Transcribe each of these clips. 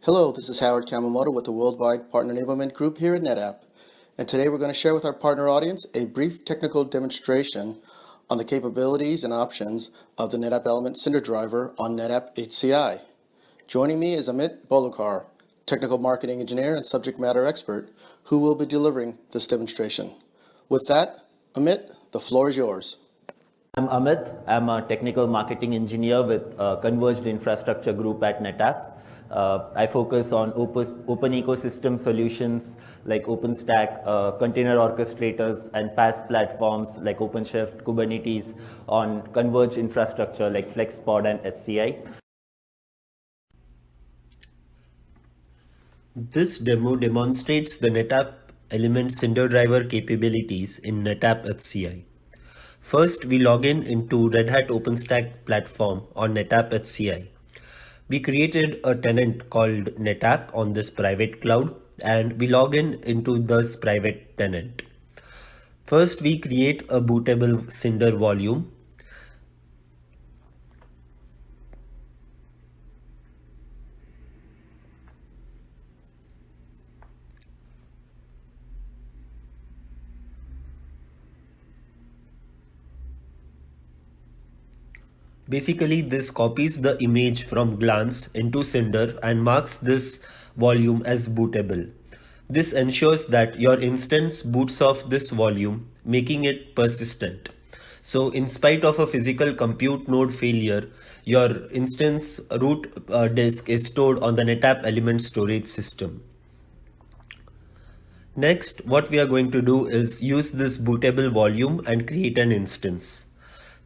Hello, this is Howard Kamamoto with the Worldwide Partner Enablement Group here at NetApp. And today we're going to share with our partner audience a brief technical demonstration on the capabilities and options of the NetApp Element Cinder driver on NetApp HCI. Joining me is Amit Bolokar, technical marketing engineer and subject matter expert, who will be delivering this demonstration. With that, Amit, the floor is yours. I'm Amit. I'm a technical marketing engineer with Converged Infrastructure Group at NetApp. I focus on open ecosystem solutions like OpenStack, container orchestrators, and PaaS platforms like OpenShift, Kubernetes on converged infrastructure like FlexPod and HCI. This demo demonstrates the NetApp Element Cinder driver capabilities in NetApp HCI. First, we log in into Red Hat OpenStack platform on NetApp HCI. We created a tenant called NetApp on this private cloud, and we log in into this private tenant. First, we create a bootable Cinder volume. Basically, this copies the image from Glance into Cinder and marks this volume as bootable. This ensures that your instance boots off this volume, making it persistent. So in spite of a physical compute node failure, your instance root disk is stored on the NetApp Element storage system. Next, what we are going to do is use this bootable volume and create an instance.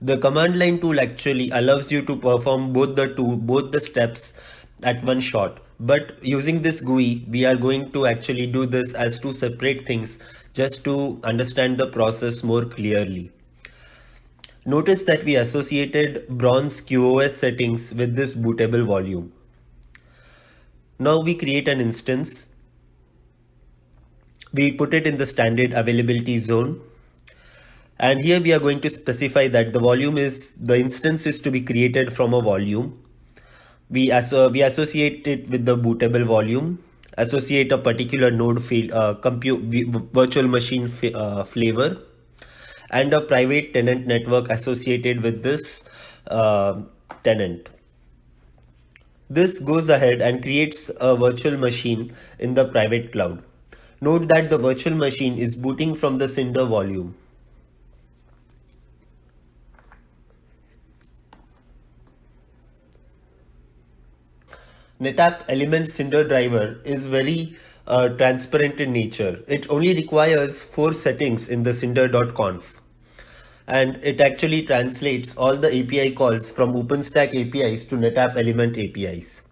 The command line tool actually allows you to perform both the steps at one shot. But using this GUI, we are going to actually do this as two separate things just to understand the process more clearly. Notice that we associated bronze QoS settings with this bootable volume. Now we create an instance. We put it in the standard availability zone. And here we are going to specify that the instance is to be created from a volume. We associate it with the bootable volume, associate a particular node virtual machine flavor, and a private tenant network associated with this tenant. This goes ahead and creates a virtual machine in the private cloud. Note that the virtual machine is booting from the Cinder volume. NetApp Element Cinder driver is very transparent in nature. It only requires 4 settings in the cinder.conf. And it actually translates all the API calls from OpenStack APIs to NetApp Element APIs.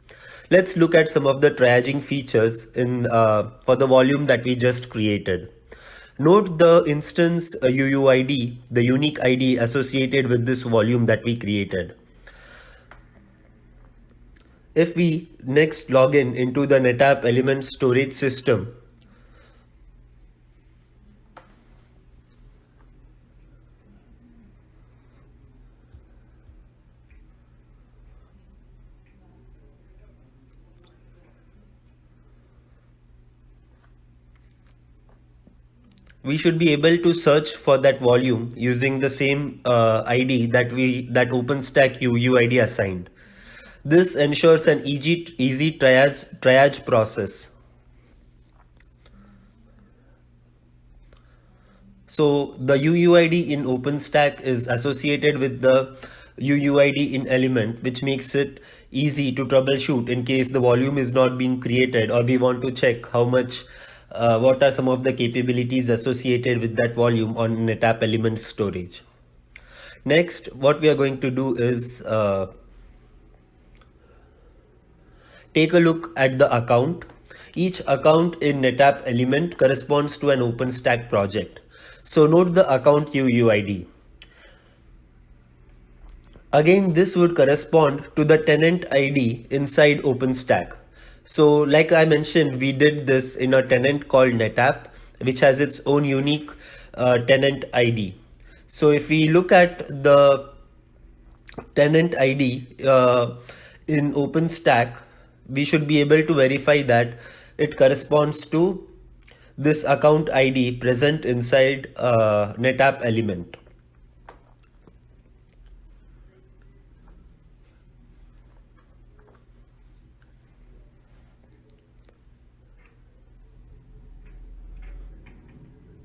Let's look at some of the triaging features for the volume that we just created. Note the instance UUID, the unique ID associated with this volume that we created. If we next log in into the NetApp Element storage system, we should be able to search for that volume using the same ID that OpenStack UUID assigned. This ensures an easy triage process. So the UUID in OpenStack is associated with the UUID in Element, which makes it easy to troubleshoot in case the volume is not being created or we want to check what are some of the capabilities associated with that volume on NetApp Element storage. Next, what we are going to do is take a look at the account. Each account in NetApp Element corresponds to an OpenStack project. So note the account UUID. Again, this would correspond to the tenant ID inside OpenStack. So like I mentioned, we did this in a tenant called NetApp, which has its own unique tenant ID. So if we look at the tenant ID in OpenStack, we should be able to verify that it corresponds to this account ID present inside NetApp element.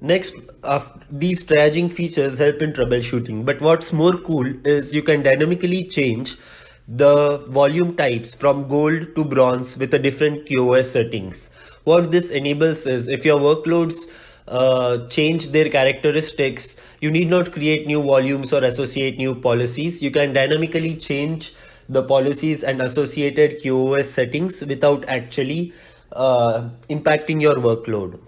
Next, these triaging features help in troubleshooting, but what's more cool is you can dynamically change the volume types from gold to bronze with a different QoS settings. What this enables is if your workloads change their characteristics, you need not create new volumes or associate new policies. You can dynamically change the policies and associated QoS settings without actually impacting your workload.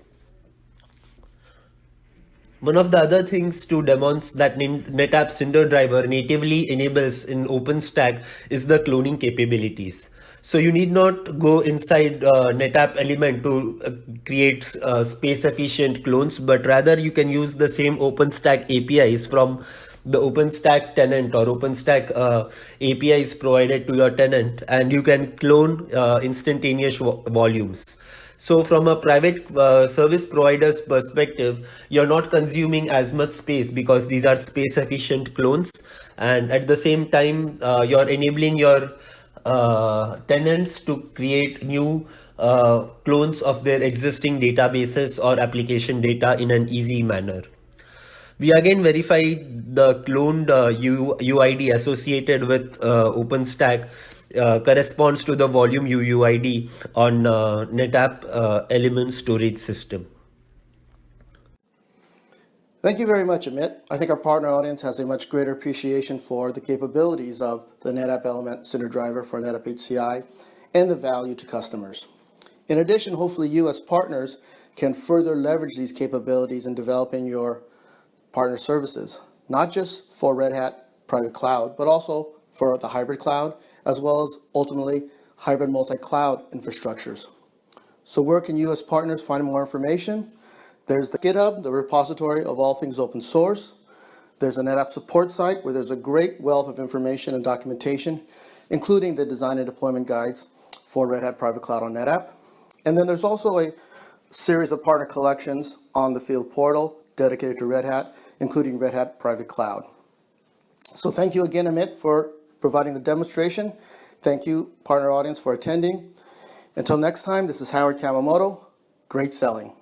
One of the other things to demonstrate that NetApp Cinder driver natively enables in OpenStack is the cloning capabilities. So you need not go inside NetApp element to create space efficient clones, but rather you can use the same OpenStack APIs from the OpenStack tenant or OpenStack APIs provided to your tenant, and you can clone instantaneous volumes. So from a private service provider's perspective, you're not consuming as much space because these are space efficient clones, and at the same time you're enabling your tenants to create new clones of their existing databases or application data in an easy manner. We again verify the cloned UID associated with OpenStack corresponds to the volume UUID on NetApp Element storage system. Thank you very much, Amit. I think our partner audience has a much greater appreciation for the capabilities of the NetApp Element Cinder driver for NetApp HCI and the value to customers. In addition, hopefully you as partners can further leverage these capabilities in developing your partner services, not just for Red Hat Private Cloud, but also for the hybrid cloud, as well as ultimately hybrid multi-cloud infrastructures. So where can you as partners find more information? There's the GitHub, the repository of all things open source. There's a NetApp support site where there's a great wealth of information and documentation, including the design and deployment guides for Red Hat Private Cloud on NetApp. And then there's also a series of partner collections on the field portal dedicated to Red Hat, including Red Hat Private Cloud. So thank you again, Amit, for providing the demonstration. Thank you, partner audience, for attending. Until next time, this is Howard Kawamoto. Great selling.